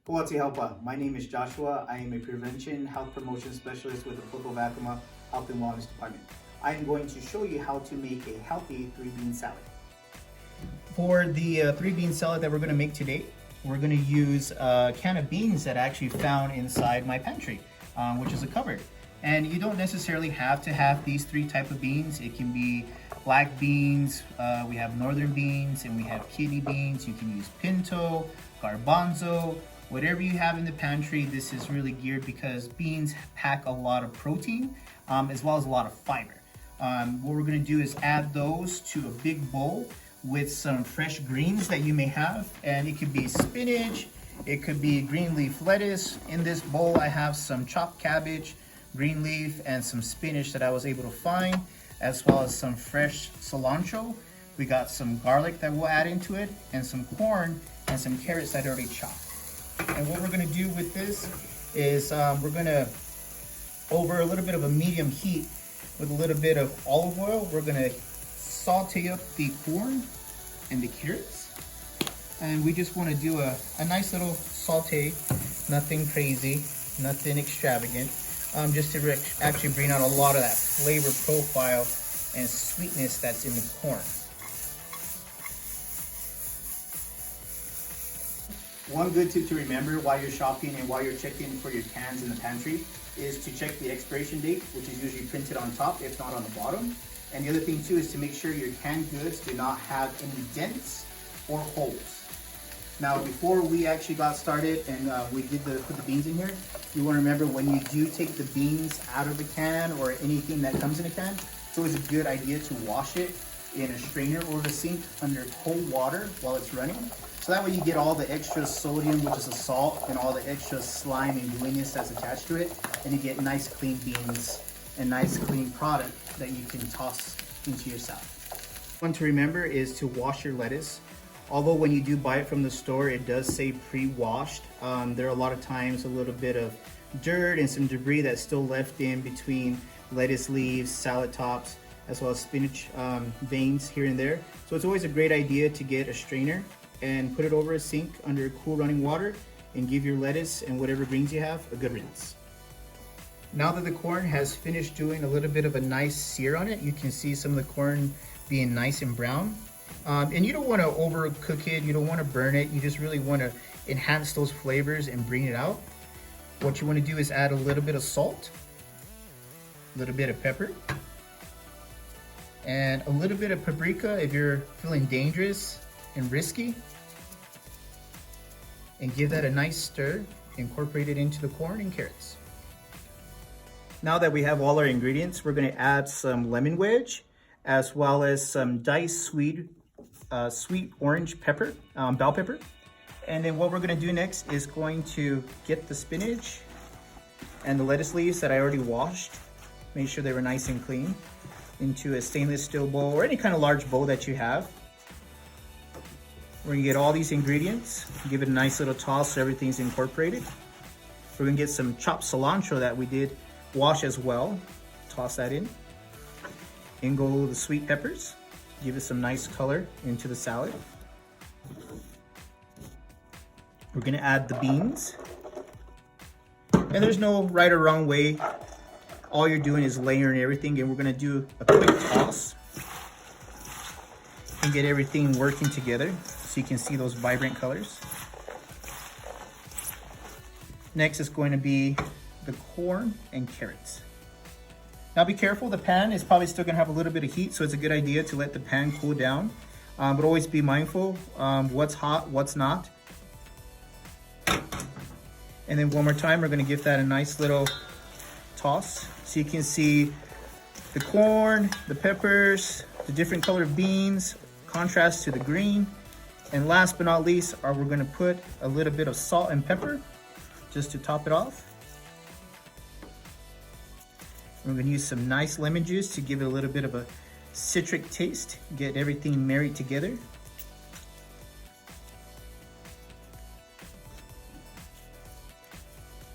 Kowatsi Helpa. My name is Joshua. I am a prevention health promotion specialist with the Puerto Vacuma Health and Wellness Department. I am going to show you how to make a healthy three-bean salad. For the three-bean salad that we're going to make today, we're going to use a can of beans that I actually found inside my pantry, which is a cupboard. And you don't necessarily have to have these three type of beans. It can be black beans, we have northern beans, and we have kidney beans. You can use pinto, garbanzo, whatever you have in the pantry. This is really geared because beans pack a lot of protein as well as a lot of fiber. What we're gonna do is add those to a big bowl with some fresh greens that you may have, and it could be spinach, it could be green leaf lettuce. In this bowl I have some chopped cabbage, green leaf, and some spinach that I was able to find, as well as some fresh cilantro. We got some garlic that we'll add into it, and some corn and some carrots that I already chopped. And what we're gonna do with this is we're gonna, over a little bit of a medium heat with a little bit of olive oil, we're gonna saute up the corn and the carrots. And we just wanna do a nice little saute, nothing crazy, nothing extravagant. Just to actually bring out a lot of that flavor profile and sweetness that's in the corn. One good tip to remember while you're shopping and while you're checking for your cans in the pantry is to check the expiration date, which is usually printed on top, if not on the bottom. And the other thing too is to make sure your canned goods do not have any dents or holes. Now, before we actually got started and we did put the beans in here, you want to remember when you do take the beans out of the can or anything that comes in a can, it's always a good idea to wash it in a strainer or the sink under cold water while it's running. So that way you get all the extra sodium, which is the salt, and all the extra slime and gooiness that's attached to it, and you get nice clean beans and nice clean product that you can toss into your salad. One to remember is to wash your lettuce. Although when you do buy it from the store, it does say pre-washed. There are a lot of times a little bit of dirt and some debris that's still left in between lettuce leaves, salad tops, as well as spinach veins here and there. So it's always a great idea to get a strainer and put it over a sink under cool running water and give your lettuce and whatever greens you have a good rinse. Now that the corn has finished doing a little bit of a nice sear on it, you can see some of the corn being nice and brown. And you don't want to overcook it, you don't want to burn it, you just really want to enhance those flavors and bring it out. What you want to do is add a little bit of salt, a little bit of pepper, and a little bit of paprika if you're feeling dangerous and risky. And give that a nice stir, incorporate it into the corn and carrots. Now that we have all our ingredients, we're going to add some lemon wedge, as well as some diced sweet orange pepper, bell pepper. And then what we're gonna do next is going to get the spinach and the lettuce leaves that I already washed, make sure they were nice and clean, into a stainless steel bowl or any kind of large bowl that you have. We're gonna get all these ingredients, give it a nice little toss so everything's incorporated. We're gonna get some chopped cilantro that we did wash as well, toss that in. In go the sweet peppers, give it some nice color into the salad. We're gonna add the beans. And there's no right or wrong way. All you're doing is layering everything, and we're gonna do a quick toss and get everything working together so you can see those vibrant colors. Next is going to be the corn and carrots. Now be careful, the pan is probably still gonna have a little bit of heat, so it's a good idea to let the pan cool down. But always be mindful what's hot, what's not. And then one more time, we're gonna give that a nice little toss. So you can see the corn, the peppers, the different colored beans, contrast to the green. And last but not least, we're gonna put a little bit of salt and pepper just to top it off. We're gonna use some nice lemon juice to give it a little bit of a citric taste, get everything married together.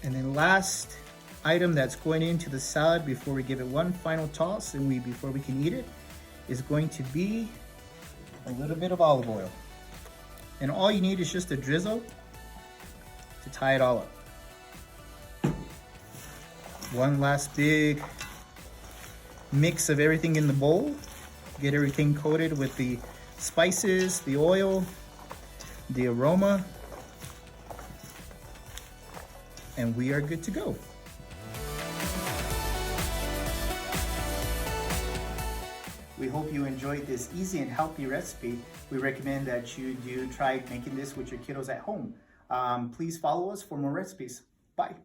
And then last item that's going into the salad before we give it one final toss and before we can eat it is going to be a little bit of olive oil. And all you need is just a drizzle to tie it all up. One last big mix of everything in the bowl. Get everything coated with the spices, the oil, the aroma, and we are good to go. We hope you enjoyed this easy and healthy recipe. We recommend that you do try making this with your kiddos at home. Please follow us for more recipes. Bye.